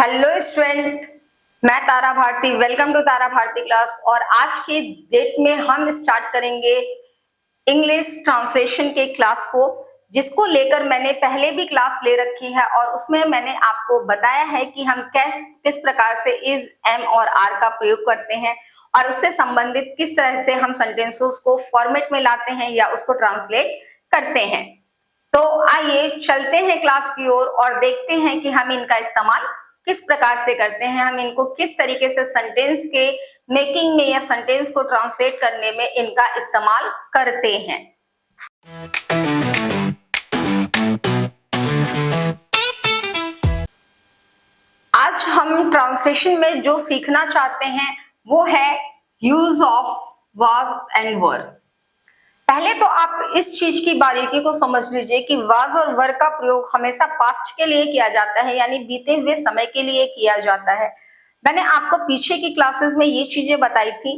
Hello student, मैं Tara Bharti. Welcome to Tara Bharti class. और आज के डेट में हम स्टार्ट करेंगे इंग्लिश ट्रांसलेशन के क्लास को, जिसको लेकर मैंने पहले भी क्लास ले रखी है और उसमें मैंने आपको बताया है कि हम किस प्रकार से इज, एम और आर का प्रयोग करते हैं और उससे संबंधित किस तरह से हम सेंटेंसेस को फॉर्मेट में लाते हैं या उसको ट्रांसलेट करते हैं। तो आइए चलते हैं क्लास की ओर और देखते हैं कि हम इनका इस्तेमाल किस प्रकार से करते हैं, हम इनको किस तरीके से सेंटेंस के मेकिंग में या सेंटेंस को ट्रांसलेट करने में इनका इस्तेमाल करते हैं। आज हम ट्रांसलेशन में जो सीखना चाहते हैं वो है यूज ऑफ वाज एंड वर। पहले तो आप इस चीज की बारीकी को समझ लीजिए कि वाज और वर का प्रयोग हमेशा पास्ट के लिए किया जाता है, यानी बीते हुए समय के लिए किया जाता है। मैंने आपको पीछे की क्लासेस में ये चीजें बताई थी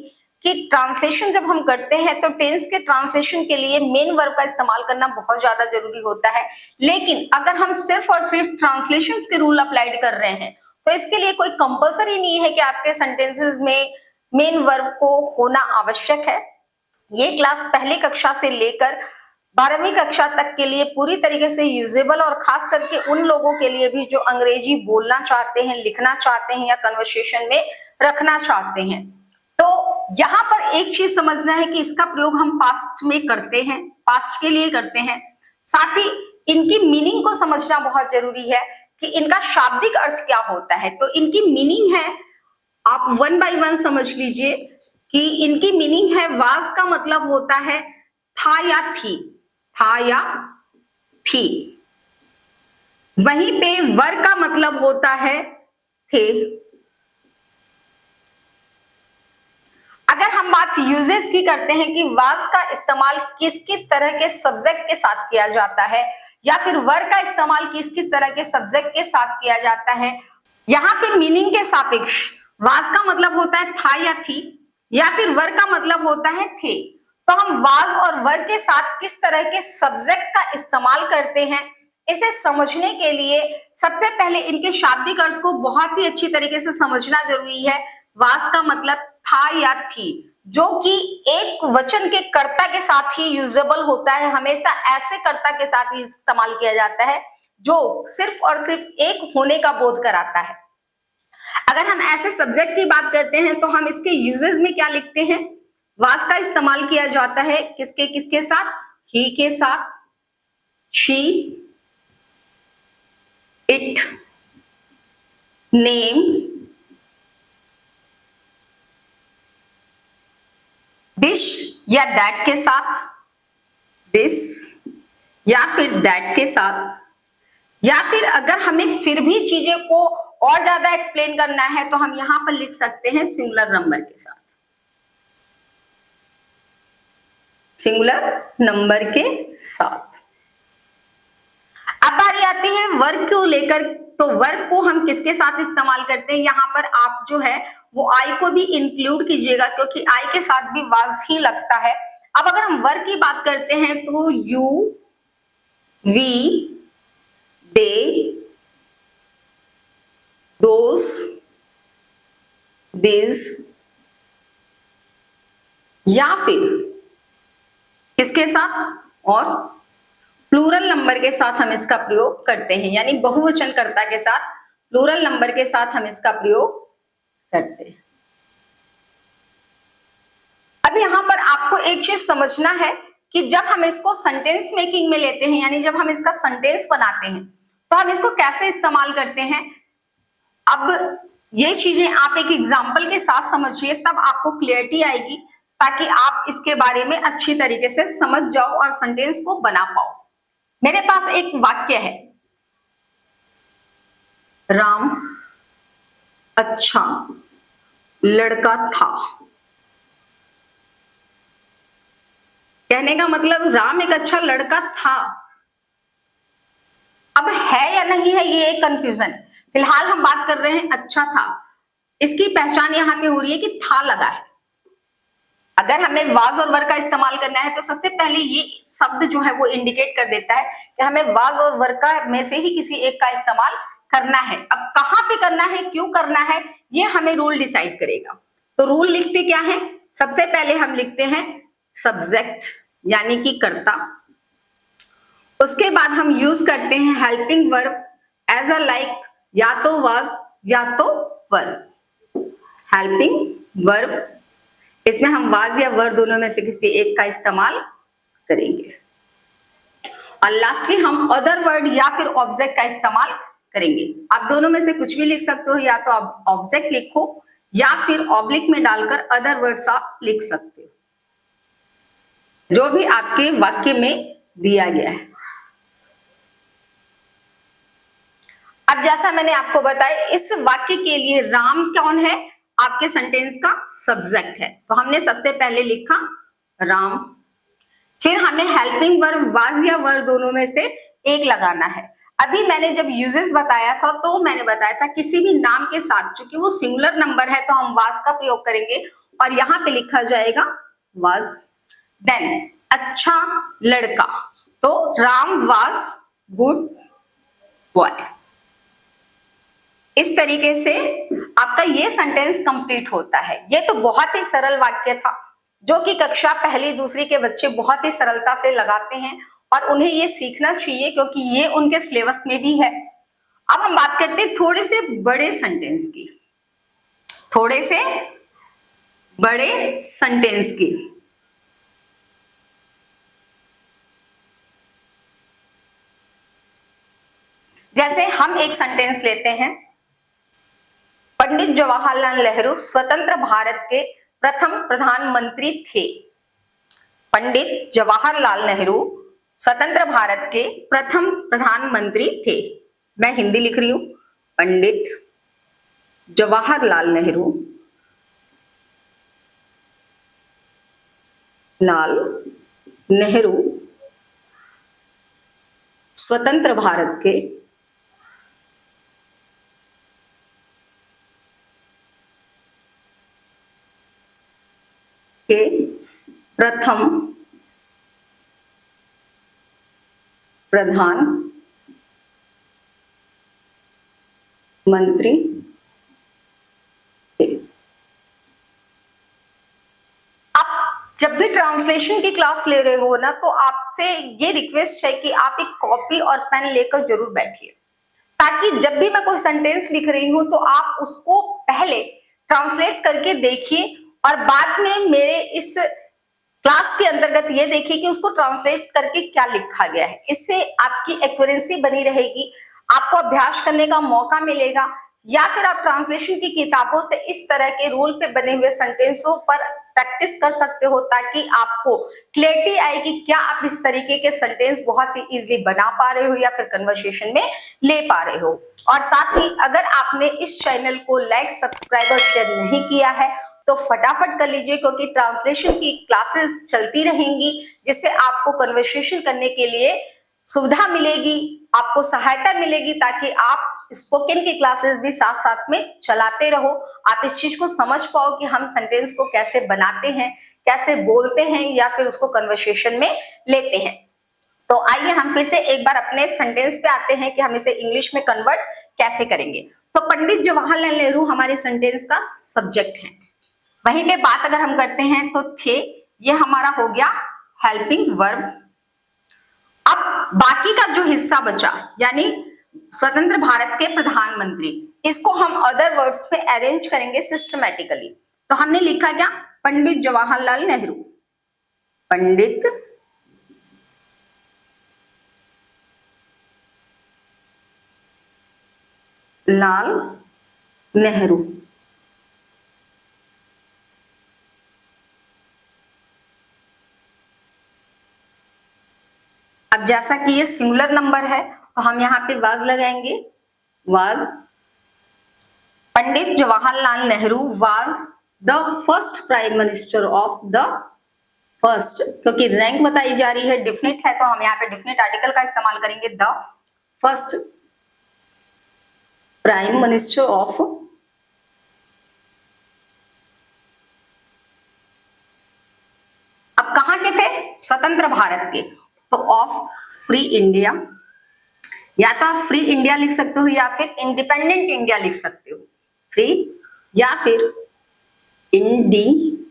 कि ट्रांसलेशन जब हम करते हैं तो टेंस के ट्रांसलेशन के लिए मेन वर्ब का इस्तेमाल करना बहुत ज्यादा जरूरी होता है। लेकिन अगर हम सिर्फ और सिर्फ ट्रांसलेशन के रूल अप्लाइड कर रहे हैं तो इसके लिए कोई कंपल्सरी नहीं है कि आपके सेंटेंसेस में मेन वर्ब को होना आवश्यक है। ये क्लास पहली कक्षा से लेकर 12वीं कक्षा तक के लिए पूरी तरीके से यूजेबल और खास करके उन लोगों के लिए भी जो अंग्रेजी बोलना चाहते हैं, लिखना चाहते हैं या कन्वर्सेशन में रखना चाहते हैं। तो यहाँ पर एक चीज समझना है कि इसका प्रयोग हम पास्ट में करते हैं, पास्ट के लिए करते हैं। साथ ही इनकी मीनिंग को समझना बहुत जरूरी है कि इनका शाब्दिक अर्थ क्या होता है। तो इनकी मीनिंग है, आप वन बाय वन समझ लीजिए कि इनकी मीनिंग है, वाज का मतलब होता है था या थी, था या थी। वहीं पे वर का मतलब होता है थे। अगर हम बात यूजेस की करते हैं कि वाज का इस्तेमाल किस किस तरह के सब्जेक्ट के साथ किया जाता है या फिर वर का इस्तेमाल किस किस तरह के सब्जेक्ट के साथ किया जाता है, यहाँ पे मीनिंग के सापेक्ष वाज का मतलब होता है था या थी या फिर वर का मतलब होता है थे। तो हम वाज और वर के साथ किस तरह के सब्जेक्ट का इस्तेमाल करते हैं, इसे समझने के लिए सबसे पहले इनके शाब्दिक अर्थ को बहुत ही अच्छी तरीके से समझना जरूरी है। वाज का मतलब था या थी, जो कि एक वचन के कर्ता के साथ ही यूजेबल होता है। हमेशा ऐसे कर्ता के साथ ही इस्तेमाल किया जाता है जो सिर्फ और सिर्फ एक होने का बोध कराता है। अगर हम ऐसे सब्जेक्ट की बात करते हैं तो हम इसके यूजेस में क्या लिखते हैं, वाज का इस्तेमाल किया जाता है किसके किसके साथ, ही के साथ, शी, इट, नेम, दिस या दैट के साथ, दिस या फिर दैट के साथ, या फिर अगर हमें फिर भी चीजें को और ज्यादा एक्सप्लेन करना है तो हम यहां पर लिख सकते हैं सिंगुलर नंबर के साथ, सिंगुलर नंबर के साथ। अब बारी आती है वर्ग को लेकर। तो वर्ग को हम किसके साथ इस्तेमाल करते हैं, यहाँ पर आप जो है वो आई को भी इंक्लूड कीजिएगा क्योंकि आई के साथ भी वाज ही लगता है। अब अगर हम वर्ग की बात करते हैं तो you, we, they, those, this, या फिर किसके साथ और प्लूरल नंबर के साथ हम इसका प्रयोग करते हैं, यानी बहुवचन कर्ता के साथ प्लूरल नंबर के साथ हम इसका प्रयोग करते हैं। अब यहां पर आपको एक चीज समझना है कि जब हम इसको सेंटेंस मेकिंग में लेते हैं, यानी जब हम इसका सेंटेंस बनाते हैं तो हम इसको कैसे इस्तेमाल करते हैं। अब ये चीजें आप एक एग्जाम्पल के साथ समझिए, तब आपको क्लियरिटी आएगी ताकि आप इसके बारे में अच्छी तरीके से समझ जाओ और सेंटेंस को बना पाओ। मेरे पास एक वाक्य है, राम अच्छा लड़का था। कहने का मतलब राम एक अच्छा लड़का था। अब है या नहीं है ये एक कंफ्यूजन है। फिलहाल हम बात कर रहे हैं अच्छा था, इसकी पहचान यहाँ पे हो रही है कि था लगा है। अगर हमें वाज और वर का इस्तेमाल करना है तो सबसे पहले ये शब्द जो है वो इंडिकेट कर देता है कि हमें वाज और वर का में से ही किसी एक का इस्तेमाल करना है। अब कहाँ पे करना है, क्यों करना है, ये हमें रूल डिसाइड करेगा। तो रूल लिखते क्या है, सबसे पहले हम लिखते हैं सब्जेक्ट यानी कि कर्ता, उसके बाद हम यूज करते हैं helping verb as a like या तो वाज या तो वर। हेल्पिंग वर्ब, इसमें हम वाज या वर दोनों में से किसी एक का इस्तेमाल करेंगे। और लास्टली हम अदर वर्ड या फिर ऑब्जेक्ट का इस्तेमाल करेंगे। आप दोनों में से कुछ भी लिख सकते हो, या तो आप ऑब्जेक्ट लिखो या फिर ऑब्लिक में डालकर अदर वर्ड्स आप लिख सकते हो, जो भी आपके वाक्य में दिया गया है। अब जैसा मैंने आपको बताया, इस वाक्य के लिए राम कौन है, आपके सेंटेंस का सब्जेक्ट है, तो हमने सबसे पहले लिखा राम। फिर हमें हेल्पिंग वर्ब वाज या वर दोनों में से एक लगाना है। अभी मैंने जब यूजेस बताया था तो मैंने बताया था किसी भी नाम के साथ, चूंकि वो सिंगुलर नंबर है तो हम वाज का प्रयोग करेंगे और यहाँ पे लिखा जाएगा वाज। देन अच्छा लड़का, तो राम वाज गुड बॉय। इस तरीके से आपका ये सेंटेंस कंप्लीट होता है। ये तो बहुत ही सरल वाक्य था, जो कि कक्षा पहली दूसरी के बच्चे बहुत ही सरलता से लगाते हैं और उन्हें ये सीखना चाहिए, क्योंकि ये उनके सिलेबस में भी है। अब हम बात करते हैं थोड़े से बड़े सेंटेंस की, थोड़े से बड़े सेंटेंस की। जैसे हम एक सेंटेंस लेते हैं, पंडित जवाहरलाल नेहरू स्वतंत्र भारत के प्रथम प्रधानमंत्री थे। पंडित जवाहरलाल नेहरू स्वतंत्र भारत के प्रथम प्रधानमंत्री थे। मैं हिंदी लिख रही हूं, पंडित जवाहरलाल नेहरू स्वतंत्र भारत के प्रथम प्रधानमंत्री थे। आप जब भी ट्रांसलेशन की क्लास ले रहे हो ना, तो आपसे ये रिक्वेस्ट है कि आप एक कॉपी और पेन लेकर जरूर बैठिए, ताकि जब भी मैं कोई सेंटेंस लिख रही हूं तो आप उसको पहले ट्रांसलेट करके देखिए और बाद में मेरे इस क्लास के अंतर्गत ये देखिए कि उसको ट्रांसलेट करके क्या लिखा गया है। इससे आपकी एक्यूरेंसी बनी रहेगी, आपको अभ्यास करने का मौका मिलेगा, या फिर आप ट्रांसलेशन की किताबों से इस तरह के रूल पे बने हुए सेंटेंसों पर प्रैक्टिस कर सकते हो, ताकि आपको क्लैरिटी आए कि क्या आप इस तरीके के सेंटेंस बहुत ही इजीली बना पा रहे हो या फिर कन्वर्सेशन में ले पा रहे हो। और साथ ही अगर आपने इस चैनल को लाइक, सब्सक्राइब और शेयर नहीं किया है तो फटाफट कर लीजिए, क्योंकि ट्रांसलेशन की क्लासेस चलती रहेंगी, जिससे आपको कन्वर्सेशन करने के लिए सुविधा मिलेगी, आपको सहायता मिलेगी, ताकि आप स्पोकन की क्लासेस भी साथ साथ में चलाते रहो। आप इस चीज को समझ पाओ कि हम सेंटेंस को कैसे बनाते हैं, कैसे बोलते हैं या फिर उसको कन्वर्सेशन में लेते हैं। तो आइए हम फिर से एक बार अपने सेंटेंस पे आते हैं कि हम इसे इंग्लिश में कन्वर्ट कैसे करेंगे। तो पंडित जवाहरलाल नेहरू हमारे सेंटेंस का सब्जेक्ट है। वहीं पे बात अगर हम करते हैं तो थे, ये हमारा हो गया हेल्पिंग वर्ब। अब बाकी का जो हिस्सा बचा, यानी स्वतंत्र भारत के प्रधानमंत्री, इसको हम अदर वर्ड्स में अरेंज करेंगे सिस्टमैटिकली। तो हमने लिखा क्या, पंडित जवाहरलाल नेहरू, पंडित लाल नेहरू। अब जैसा कि ये सिंगुलर नंबर है तो हम यहाँ पे वाज लगाएंगे, was. Pandit Jawaharlal Nehru was the first prime minister of the first, क्योंकि रैंक बताई जा रही है, डिफिनिट है, तो हम यहाँ पे डिफिनिट आर्टिकल का इस्तेमाल करेंगे, the first prime minister of कहां के थे, स्वतंत्र भारत के, तो ऑफ फ्री इंडिया। या तो आप फ्री इंडिया लिख सकते हो या फिर इंडिपेंडेंट इंडिया लिख सकते हो, फ्री या फिर इंडिपेंडेंट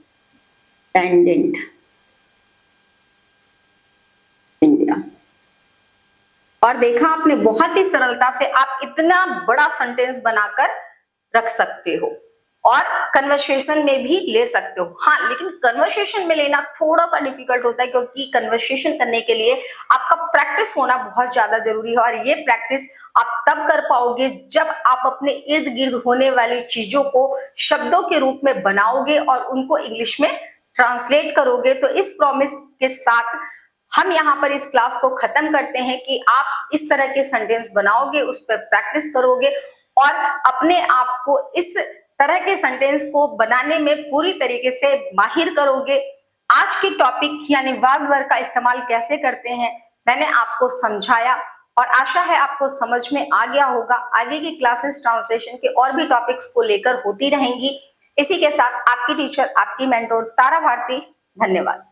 इंडिया। और देखा आपने, बहुत ही सरलता से आप इतना बड़ा सेंटेंस बनाकर रख सकते हो और कन्वर्सेशन में भी ले सकते हो। हाँ, लेकिन कन्वर्सेशन में लेना थोड़ा सा डिफिकल्ट होता है, क्योंकि कन्वर्सेशन करने के लिए आपका प्रैक्टिस होना बहुत ज्यादा जरूरी है, और ये प्रैक्टिस आप तब कर पाओगे जब आप अपने इर्द गिर्द होने वाली चीजों को शब्दों के रूप में बनाओगे और उनको इंग्लिश में ट्रांसलेट करोगे। तो इस प्रॉमिस के साथ हम यहाँ पर इस क्लास को खत्म करते हैं कि आप इस तरह के सेंटेंस बनाओगे, उस पर प्रैक्टिस करोगे और अपने आप को इस तरह के सेंटेंस को बनाने में पूरी तरीके से माहिर करोगे। आज की टॉपिक यानी वाज वर्ब का इस्तेमाल कैसे करते हैं मैंने आपको समझाया, और आशा है आपको समझ में आ गया होगा। आगे की क्लासेस ट्रांसलेशन के और भी टॉपिक्स को लेकर होती रहेंगी। इसी के साथ आपकी टीचर, आपकी मेंटोर तारा भारती। धन्यवाद।